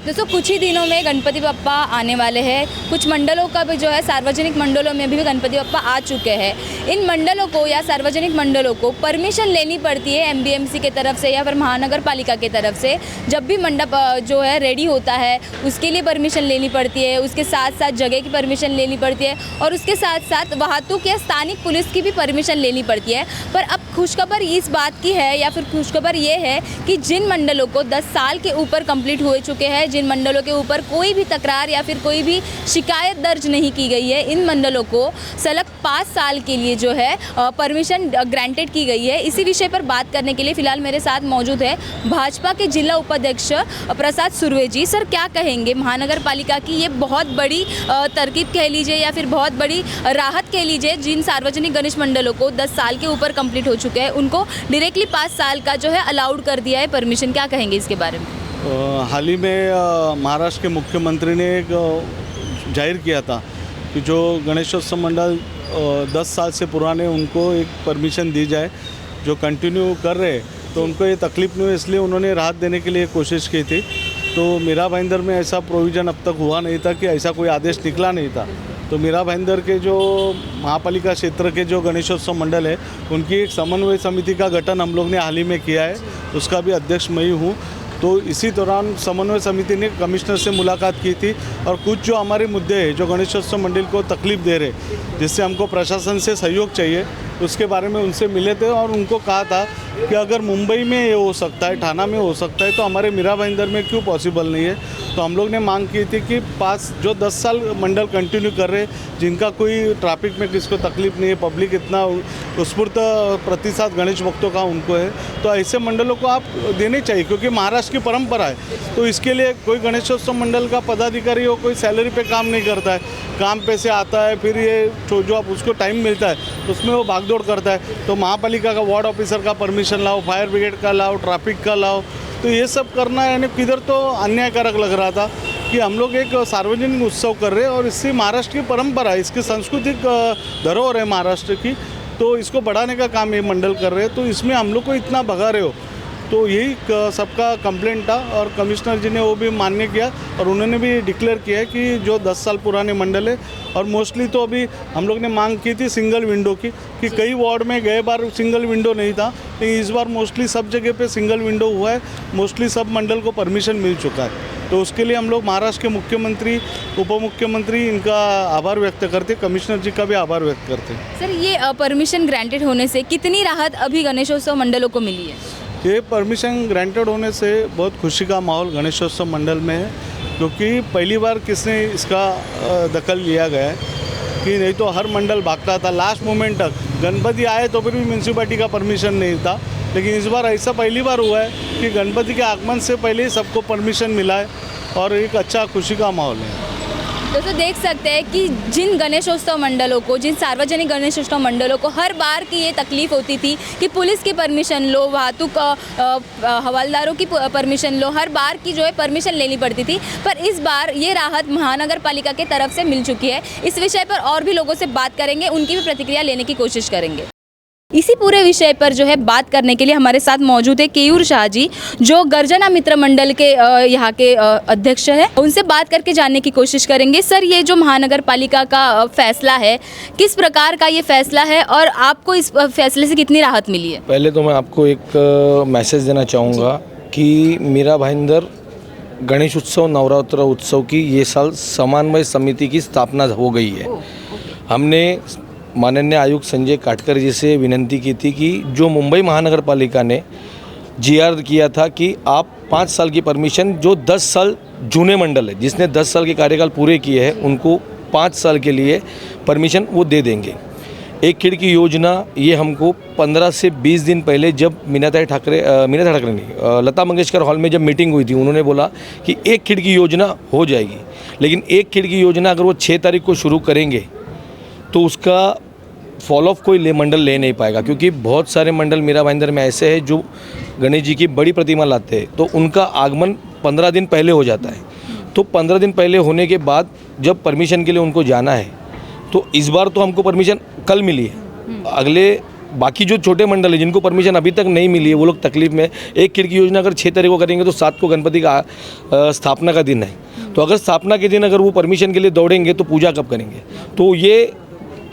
दोस्तों कुछ ही दिनों में गणपति बप्पा आने वाले हैं। कुछ मंडलों का भी जो है सार्वजनिक मंडलों में भी गणपति बप्पा आ चुके हैं। इन मंडलों को या सार्वजनिक मंडलों को परमिशन लेनी पड़ती है एमबीएमसी के तरफ से या फिर महानगर पालिका के तरफ से। जब भी मंडप जो है रेडी होता है उसके लिए परमिशन लेनी पड़ती है, उसके साथ साथ जगह की परमिशन लेनी पड़ती है और उसके साथ साथ वाहतुक या स्थानिक पुलिस की भी परमिशन लेनी पड़ती है। पर अब खुशखबर इस बात की है या फिर खुशखबर ये है कि जिन मंडलों को 10 साल के ऊपर कंप्लीट हो चुके हैं, जिन मंडलों के ऊपर कोई भी तकरार या फिर कोई भी शिकायत दर्ज नहीं की गई है, इन मंडलों को सलग 5 साल के लिए जो है परमिशन ग्रांटेड की गई है। इसी विषय पर बात करने के लिए फिलहाल मेरे साथ मौजूद है भाजपा के जिला उपाध्यक्ष प्रसाद सुर्वे जी। सर, क्या कहेंगे महानगर पालिका की ये बहुत बड़ी तरकीब कह लीजिए या फिर बहुत बड़ी राहत कह लीजिए, जिन सार्वजनिक गणेश मंडलों को 10 साल के ऊपर कंप्लीट हो चुके हैं उनको डायरेक्टली 5 साल का जो है अलाउड कर दिया है परमिशन। क्या कहेंगे इसके बारे में? हाल ही में महाराष्ट्र के मुख्यमंत्री ने एक जाहिर किया था कि जो गणेशोत्सव मंडल 10 साल से पुराने उनको एक परमिशन दी जाए। जो कंटिन्यू कर रहे तो उनको ये तकलीफ नहीं हो, इसलिए उन्होंने राहत देने के लिए कोशिश की थी। तो मीरा भाईंदर में ऐसा प्रोविज़न अब तक हुआ नहीं था कि ऐसा कोई आदेश निकला नहीं था। तो मीरा भाईंदर के जो महापालिका क्षेत्र के जो गणेशोत्सव मंडल है उनकी एक समन्वय समिति का गठन हम लोग ने हाल ही में किया है, उसका भी अध्यक्ष मैं ही हूँ। तो इसी दौरान समन्वय समिति ने कमिश्नर से मुलाकात की थी और कुछ जो हमारे मुद्दे हैं जो गणेशोत्सव मंडल को तकलीफ़ दे रहे, जिससे हमको प्रशासन से सहयोग चाहिए, उसके बारे में उनसे मिले थे और उनको कहा था कि अगर मुंबई में ये हो सकता है, ठाणा में हो सकता है, तो हमारे मीरा भाईंदर में क्यों पॉसिबल नहीं है। तो हम लोग ने मांग की थी कि 5 जो 10 साल मंडल कंटिन्यू कर रहे, जिनका कोई ट्रैफिक में किसको तकलीफ नहीं है, पब्लिक इतना उत्स्फूर्त प्रतिशत गणेश भक्तों का उनको है, तो ऐसे मंडलों को आप देने चाहिए क्योंकि महाराष्ट्र की परंपरा है। तो इसके लिए कोई गणेशोत्सव मंडल का पदाधिकारी हो कोई सैलरी पे काम नहीं करता है, काम पे से आता है, फिर ये जो आप उसको टाइम मिलता है उसमें वो भागदौड़ करता है। तो महापालिका का वार्ड ऑफिसर का परमिशन लाओ, फायर ब्रिगेड का लाओ, ट्रैफिक का लाओ, तो ये सब करना यानी किधर तो अन्यायकारक लग रहा था कि हम लोग एक सार्वजनिक उत्सव कर रहे हैं और इससे महाराष्ट्र की परंपरा है, इसकी सांस्कृतिक धरोहर है महाराष्ट्र की, तो इसको बढ़ाने का काम ये मंडल कर रहे हैं। तो इसमें हम लोग को इतना भगा रहे हो, तो यही सबका कंप्लेंट था और कमिश्नर जी ने वो भी मान्य किया और उन्होंने भी डिक्लेयर किया है कि जो 10 साल पुराने मंडल है। और मोस्टली तो अभी हम लोग ने मांग की थी सिंगल विंडो की कि कई वार्ड में गए बार सिंगल विंडो नहीं था, लेकिन इस बार मोस्टली सब जगह पे सिंगल विंडो हुआ है, मोस्टली सब मंडल को परमिशन मिल चुका है। तो उसके लिए हम लोग महाराष्ट्र के मुख्यमंत्री, उप मुख्यमंत्री, इनका आभार व्यक्त करते, कमिश्नर जी का भी आभार व्यक्त करते। सर, ये परमिशन ग्रांटेड होने से कितनी राहत अभी गणेशोत्सव मंडलों को मिली है? ये परमिशन ग्रांटेड होने से बहुत खुशी का माहौल गणेशोत्सव मंडल में है, क्योंकि पहली बार किसने इसका दखल लिया गया है कि नहीं तो हर मंडल भागता था लास्ट मोमेंट तक। गणपति आए तो फिर भी म्यूनसिपैलिटी का परमिशन नहीं था, लेकिन इस बार ऐसा पहली बार हुआ है कि गणपति के आगमन से पहले ही सबको परमिशन मिला है और एक अच्छा खुशी का माहौल है। दोस्तों देख सकते हैं कि जिन गणेशोत्सव मंडलों को, जिन सार्वजनिक गणेशोत्सव मंडलों को हर बार की ये तकलीफ होती थी कि पुलिस की परमिशन लो, वाहतुक हवालदारों की परमिशन लो, हर बार की जो है परमिशन लेनी पड़ती थी, पर इस बार ये राहत महानगर पालिका के तरफ से मिल चुकी है। इस विषय पर और भी लोगों से बात करेंगे, उनकी भी प्रतिक्रिया लेने की कोशिश करेंगे। इसी पूरे विषय पर जो है बात करने के लिए हमारे साथ मौजूद है केयूर शाह जी, जो गर्जना मित्र मंडल के यहाँ के अध्यक्ष हैं। उनसे बात करके जानने की कोशिश करेंगे। सर, ये जो महानगर पालिका का फैसला है, किस प्रकार का ये फैसला है और आपको इस फैसले से कितनी राहत मिली है? पहले तो मैं आपको एक मैसेज देना चाहूँगा कि मीरा भाईंदर गणेश उत्सव नवरात्र उत्सव की ये साल समन्वय समिति की स्थापना हो गई है। हमने माननीय आयुक्त संजय काटकर जी से विनंती की थी कि जो मुंबई महानगर पालिका ने जीआर किया था कि आप 5 साल की परमिशन, जो 10 साल जूने मंडल है जिसने 10 साल के कार्यकाल पूरे किए हैं उनको 5 साल के लिए परमिशन वो दे देंगे। एक खिड़की योजना ये हमको 15 से 20 दिन पहले जब लता मंगेशकर हॉल में जब मीटिंग हुई थी, उन्होंने बोला कि एक खिड़की योजना हो जाएगी, लेकिन एक खिड़की योजना अगर वो 6 तारीख को शुरू करेंगे तो उसका फॉलो ऑफ कोई मंडल ले नहीं पाएगा, क्योंकि बहुत सारे मंडल मीरा भाईंदर में ऐसे हैं जो गणेश जी की बड़ी प्रतिमा लाते हैं, तो उनका आगमन 15 दिन पहले हो जाता है। तो 15 दिन पहले होने के बाद जब परमिशन के लिए उनको जाना है, तो इस बार तो हमको परमिशन कल मिली है, अगले बाकी जो छोटे मंडल है जिनको परमिशन अभी तक नहीं मिली है वो लोग तकलीफ में। एक खिड़की योजना अगर 6 तारीख को करेंगे तो 7 को गणपति का स्थापना का दिन है, तो अगर स्थापना के दिन अगर वो परमिशन के लिए दौड़ेंगे तो पूजा कब करेंगे? तो ये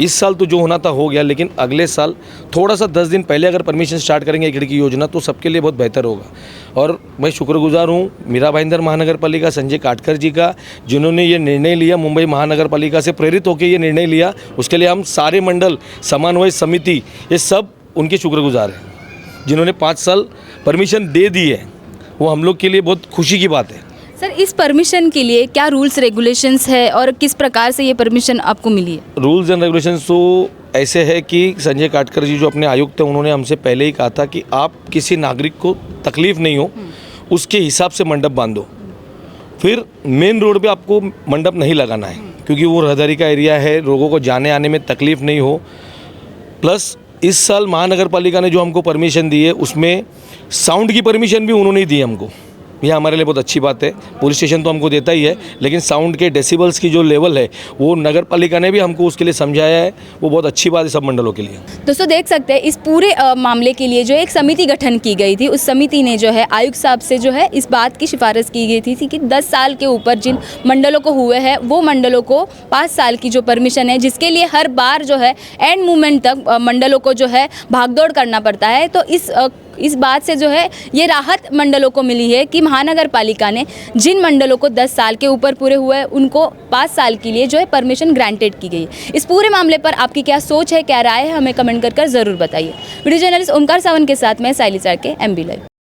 इस साल तो जो होना था हो गया, लेकिन अगले साल थोड़ा सा 10 दिन पहले अगर परमिशन स्टार्ट करेंगे खिड़की योजना तो सबके लिए बहुत बेहतर होगा। और मैं शुक्रगुजार हूँ मीरा भाईंदर महानगर पालिका संजय काटकर जी का, जिन्होंने ये निर्णय लिया, मुंबई महानगर पालिका से प्रेरित होकर ये निर्णय लिया। उसके लिए हम सारे मंडल, समन्वय समिति, ये सब उनके शुक्रगुजार हैं, जिन्होंने 5 साल परमिशन दे दी है। वो हम लोग के लिए बहुत खुशी की बात है। सर, इस परमिशन के लिए क्या रूल्स रेगुलेशंस है और किस प्रकार से ये परमिशन आपको मिली है? रूल्स एंड रेगुलेशंस तो ऐसे है कि संजय काटकर जी जो अपने आयुक्त हैं उन्होंने हमसे पहले ही कहा था कि आप किसी नागरिक को तकलीफ़ नहीं हो उसके हिसाब से मंडप बांधो। फिर मेन रोड पे आपको मंडप नहीं लगाना है क्योंकि वो रहदारी का एरिया है, लोगों को जाने आने में तकलीफ़ नहीं हो। प्लस इस साल महानगर पालिका ने जो हमको परमिशन दी है उसमें साउंड की परमिशन भी उन्होंने ही दी हमको। यह हमारे लिए बहुत अच्छी बात है। पुलिस स्टेशन तो हमको देता ही है, लेकिन साउंड के डेसिबल्स की जो लेवल है वो नगर पालिका ने भी हमको उसके लिए समझाया है। वो बहुत अच्छी बात है सब मंडलों के लिए। दोस्तों देख सकते हैं इस पूरे मामले के लिए जो एक समिति गठन की गई थी, उस समिति ने जो है आयुक्त साहब से जो है इस बात की सिफारिश की गई थी कि 10 साल के ऊपर जिन मंडलों को हुए हैं वो मंडलों को 5 साल की जो परमिशन है, जिसके लिए हर बार जो है एंड मोमेंट तक मंडलों को जो है भागदौड़ करना पड़ता है। तो इस बात से जो है ये राहत मंडलों को मिली है कि महानगर पालिका ने जिन मंडलों को 10 साल के ऊपर पूरे हुए हैं उनको 5 साल के लिए जो है परमिशन ग्रांटेड की गई। इस पूरे मामले पर आपकी क्या सोच है, क्या राय है, हमें कमेंट कर ज़रूर बताइए। वीडियो जर्नलिस्ट ओमकार सावंत के साथ मैं साइली चाके, MB लाइव।